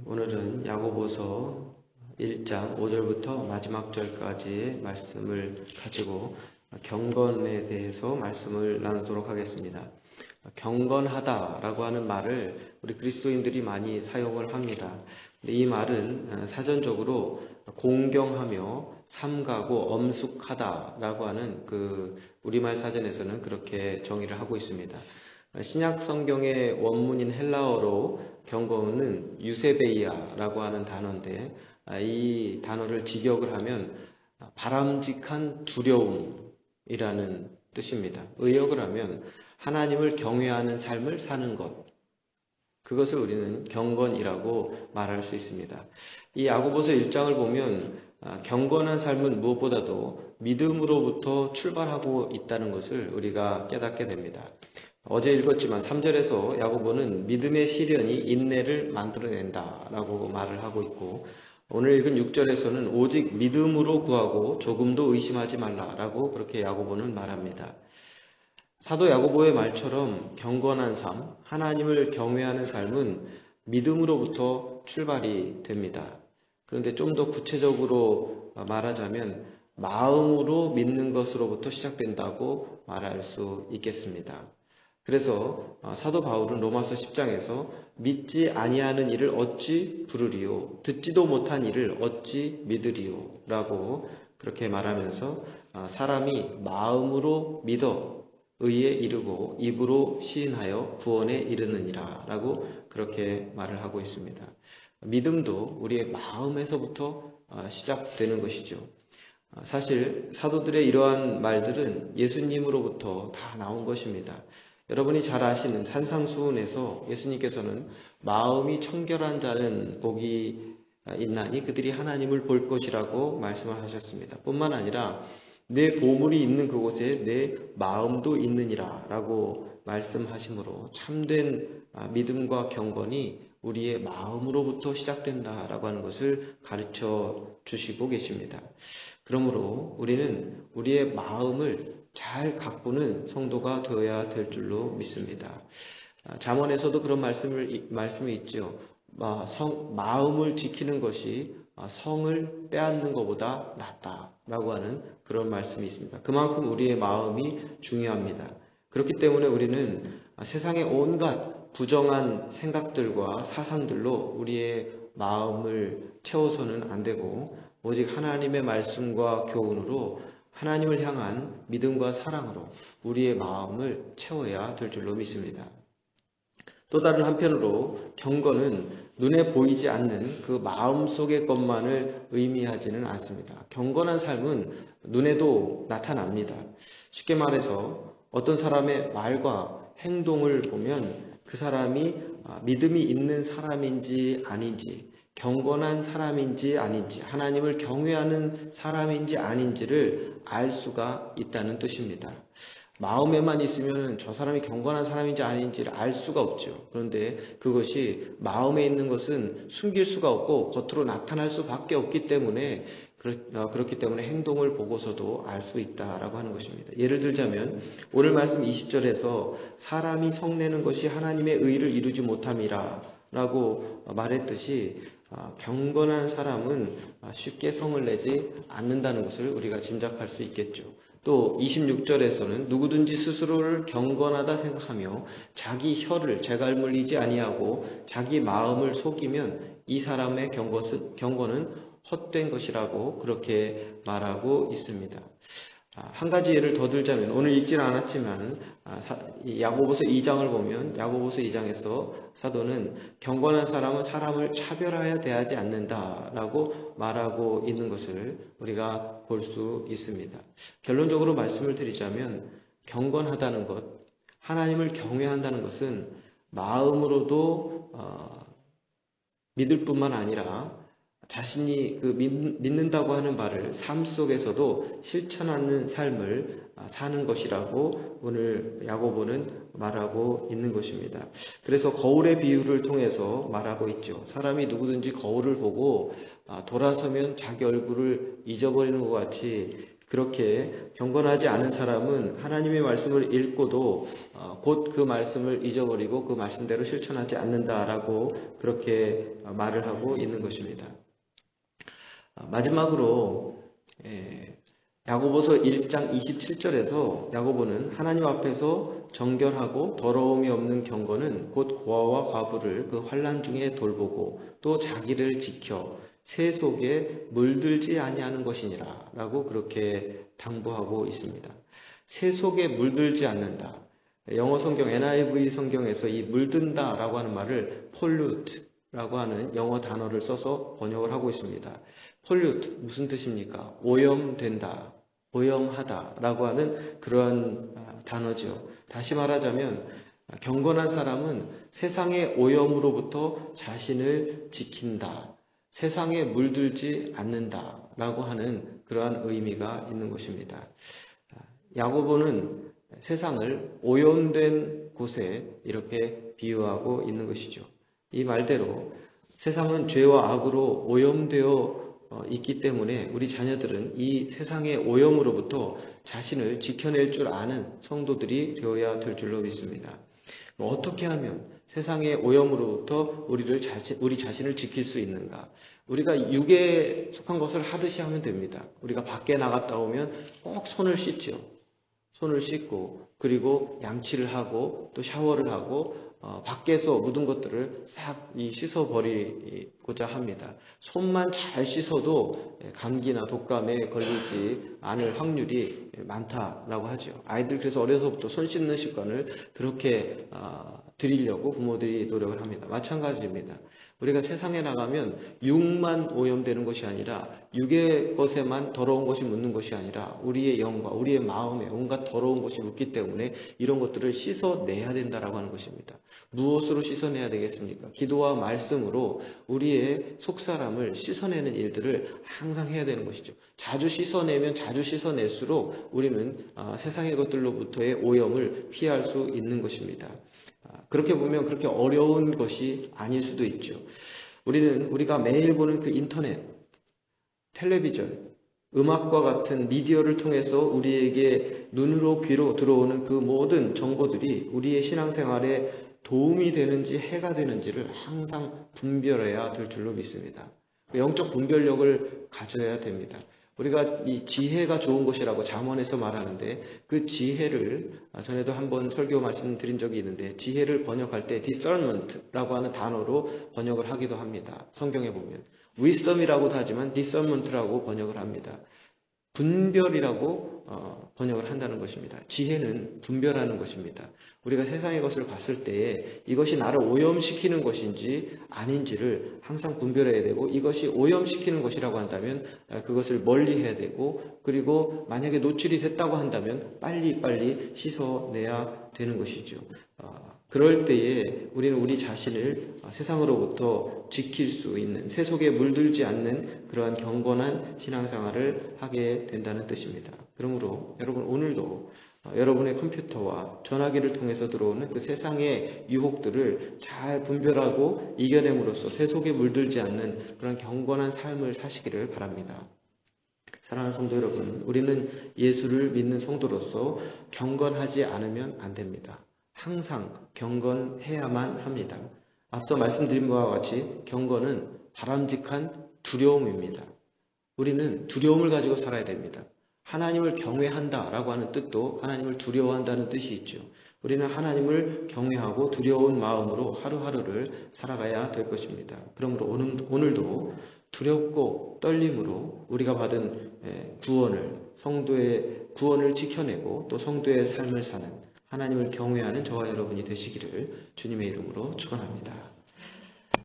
오늘은 야고보서 1장 5절부터 마지막 절까지의 말씀을 가지고 경건에 대해서 말씀을 나누도록 하겠습니다. 경건하다라고 하는 말을 우리 그리스도인들이 많이 사용을 합니다. 근데 이 말은 사전적으로 공경하며 삼가고 엄숙하다라고 하는 그 우리말 사전에서는 그렇게 정의를 하고 있습니다. 신약 성경의 원문인 헬라어로 경건은 유세베이아라고 하는 단어인데 이 단어를 직역을 하면 바람직한 두려움이라는 뜻입니다. 의역을 하면 하나님을 경외하는 삶을 사는 것, 그것을 우리는 경건이라고 말할 수 있습니다. 이 야고보서 1장을 보면 경건한 삶은 무엇보다도 믿음으로부터 출발하고 있다는 것을 우리가 깨닫게 됩니다. 어제 읽었지만 3절에서 야고보는 믿음의 시련이 인내를 만들어낸다라고 말을 하고 있고, 오늘 읽은 6절에서는 오직 믿음으로 구하고 조금도 의심하지 말라라고 그렇게 야고보는 말합니다. 사도 야고보의 말처럼 경건한 삶, 하나님을 경외하는 삶은 믿음으로부터 출발이 됩니다. 그런데 좀 더 구체적으로 말하자면 마음으로 믿는 것으로부터 시작된다고 말할 수 있겠습니다. 그래서 사도 바울은 로마서 10장에서 믿지 아니하는 일을 어찌 부르리요, 듣지도 못한 일을 어찌 믿으리요 라고 그렇게 말하면서 사람이 마음으로 믿어 의에 이르고 입으로 시인하여 구원에 이르느니라 라고 그렇게 말을 하고 있습니다. 믿음도 우리의 마음에서부터 시작되는 것이죠. 사실 사도들의 이러한 말들은 예수님으로부터 다 나온 것입니다. 여러분이 잘 아시는 산상수훈에서 예수님께서는 마음이 청결한 자는 복이 있나니 그들이 하나님을 볼 것이라고 말씀을 하셨습니다. 뿐만 아니라 내 보물이 있는 그곳에 내 마음도 있느니라 라고 말씀하시므로 참된 믿음과 경건이 우리의 마음으로부터 시작된다라고 하는 것을 가르쳐 주시고 계십니다. 그러므로 우리는 우리의 마음을 잘 가꾸는 성도가 되어야 될 줄로 믿습니다. 잠언에서도 그런 말씀이 있죠. 마음을 지키는 것이 성을 빼앗는 것보다 낫다라고 하는 그런 말씀이 있습니다. 그만큼 우리의 마음이 중요합니다. 그렇기 때문에 우리는 세상의 온갖 부정한 생각들과 사상들로 우리의 마음을 채워서는 안 되고 오직 하나님의 말씀과 교훈으로 하나님을 향한 믿음과 사랑으로 우리의 마음을 채워야 될 줄로 믿습니다. 또 다른 한편으로 경건은 눈에 보이지 않는 그 마음속의 것만을 의미하지는 않습니다. 경건한 삶은 눈에도 나타납니다. 쉽게 말해서 어떤 사람의 말과 행동을 보면 그 사람이 믿음이 있는 사람인지 아닌지, 경건한 사람인지 아닌지, 하나님을 경외하는 사람인지 아닌지를 알 수가 있다는 뜻입니다. 마음에만 있으면 저 사람이 경건한 사람인지 아닌지를 알 수가 없죠. 그런데 그것이 마음에 있는 것은 숨길 수가 없고 겉으로 나타날 수밖에 없기 때문에 그렇기 때문에 행동을 보고서도 알 수 있다라고 하는 것입니다. 예를 들자면 오늘 말씀 20절에서 사람이 성내는 것이 하나님의 의를 이루지 못함이라 라고 말했듯이 경건한 사람은 쉽게 성을 내지 않는다는 것을 우리가 짐작할 수 있겠죠. 또 26절에서는 누구든지 스스로를 경건하다 생각하며 자기 혀를 재갈물리지 아니하고 자기 마음을 속이면 이 사람의 경건은 헛된 것이라고 그렇게 말하고 있습니다. 한 가지 예를 더 들자면 오늘 읽지는 않았지만 야고보서 2장을 보면 야고보서 2장에서 사도는 경건한 사람은 사람을 차별하여 대하지 않는다라고 말하고 있는 것을 우리가 볼 수 있습니다. 결론적으로 말씀을 드리자면 경건하다는 것, 하나님을 경외한다는 것은 마음으로도 믿을 뿐만 아니라 자신이 믿는다고 하는 바를 삶 속에서도 실천하는 삶을 사는 것이라고 오늘 야고보는 말하고 있는 것입니다. 그래서 거울의 비유를 통해서 말하고 있죠. 사람이 누구든지 거울을 보고 돌아서면 자기 얼굴을 잊어버리는 것 같이 그렇게 경건하지 않은 사람은 하나님의 말씀을 읽고도 곧 그 말씀을 잊어버리고 그 말씀대로 실천하지 않는다라고 그렇게 말을 하고 있는 것입니다. 마지막으로 야고보서 1장 27절에서 야고보는 하나님 앞에서 정결하고 더러움이 없는 경건은 곧 고아와 과부를 그 환난 중에 돌보고 또 자기를 지켜 새 속에 물들지 아니하는 것이니라 라고 그렇게 당부하고 있습니다. 새 속에 물들지 않는다. 영어 성경 NIV 성경에서 이 물든다 라고 하는 말을 pollute 라고 하는 영어 단어를 써서 번역을 하고 있습니다. pollute 무슨 뜻입니까? 오염된다, 오염하다 라고 하는 그러한 단어죠. 다시 말하자면 경건한 사람은 세상의 오염으로부터 자신을 지킨다, 세상에 물들지 않는다 라고 하는 그러한 의미가 있는 것입니다. 야고보는 세상을 오염된 곳에 이렇게 비유하고 있는 것이죠. 이 말대로 세상은 죄와 악으로 오염되어 있기 때문에 우리 자녀들은 이 세상의 오염으로부터 자신을 지켜낼 줄 아는 성도들이 되어야 될 줄로 믿습니다. 어떻게 하면 세상의 오염으로부터 우리 자신을 지킬 수 있는가? 우리가 육에 속한 것을 하듯이 하면 됩니다. 우리가 밖에 나갔다 오면 꼭 손을 씻죠. 손을 씻고 그리고 양치를 하고 또 샤워를 하고 밖에서 묻은 것들을 싹 씻어버리고자 합니다. 손만 잘 씻어도 감기나 독감에 걸리지 않을 확률이 많다라고 하죠. 아이들 그래서 어려서부터 손 씻는 습관을 그렇게 들이려고 부모들이 노력을 합니다. 마찬가지입니다. 우리가 세상에 나가면 육만 오염되는 것이 아니라 육의 것에만 더러운 것이 묻는 것이 아니라 우리의 영과 우리의 마음에 온갖 더러운 것이 묻기 때문에 이런 것들을 씻어내야 된다라고 하는 것입니다. 무엇으로 씻어내야 되겠습니까? 기도와 말씀으로 우리의 속사람을 씻어내는 일들을 항상 해야 되는 것이죠. 자주 씻어내면 자주 씻어낼수록 우리는 세상의 것들로부터의 오염을 피할 수 있는 것입니다. 그렇게 보면 그렇게 어려운 것이 아닐 수도 있죠. 우리가 매일 보는 그 인터넷, 텔레비전, 음악과 같은 미디어를 통해서 우리에게 눈으로 귀로 들어오는 그 모든 정보들이 우리의 신앙생활에 도움이 되는지 해가 되는지를 항상 분별해야 될 줄로 믿습니다. 영적 분별력을 가져야 됩니다. 우리가 이 지혜가 좋은 것이라고 잠언에서 말하는데 그 지혜를 전에도 한번 설교 말씀드린 적이 있는데 지혜를 번역할 때 discernment라고 하는 단어로 번역을 하기도 합니다. 성경에 보면 wisdom이라고도 하지만 discernment라고 번역을 합니다. 분별이라고 번역을 한다는 것입니다. 지혜는 분별하는 것입니다. 우리가 세상의 것을 봤을 때에 이것이 나를 오염시키는 것인지 아닌지를 항상 분별해야 되고 이것이 오염시키는 것이라고 한다면 그것을 멀리해야 되고 그리고 만약에 노출이 됐다고 한다면 빨리 씻어내야 되는 것이죠. 그럴 때에 우리는 우리 자신을 세상으로부터 지킬 수 있는 새 속에 물들지 않는 그러한 경건한 신앙생활을 하게 된다는 뜻입니다. 그러므로 여러분 오늘도 여러분의 컴퓨터와 전화기를 통해서 들어오는 그 세상의 유혹들을 잘 분별하고 이겨냄으로써 새 속에 물들지 않는 그런 경건한 삶을 사시기를 바랍니다. 사랑하는 성도 여러분, 우리는 예수를 믿는 성도로서 경건하지 않으면 안 됩니다. 항상 경건해야만 합니다. 앞서 말씀드린 바와 같이 경건은 바람직한 두려움입니다. 우리는 두려움을 가지고 살아야 됩니다. 하나님을 경외한다라고 하는 뜻도 하나님을 두려워한다는 뜻이 있죠. 우리는 하나님을 경외하고 두려운 마음으로 하루하루를 살아가야 될 것입니다. 그러므로 오늘도 두렵고 떨림으로 우리가 받은 성도의 구원을 지켜내고 또 성도의 삶을 사는 하나님을 경외하는 저와 여러분이 되시기를 주님의 이름으로 축원합니다.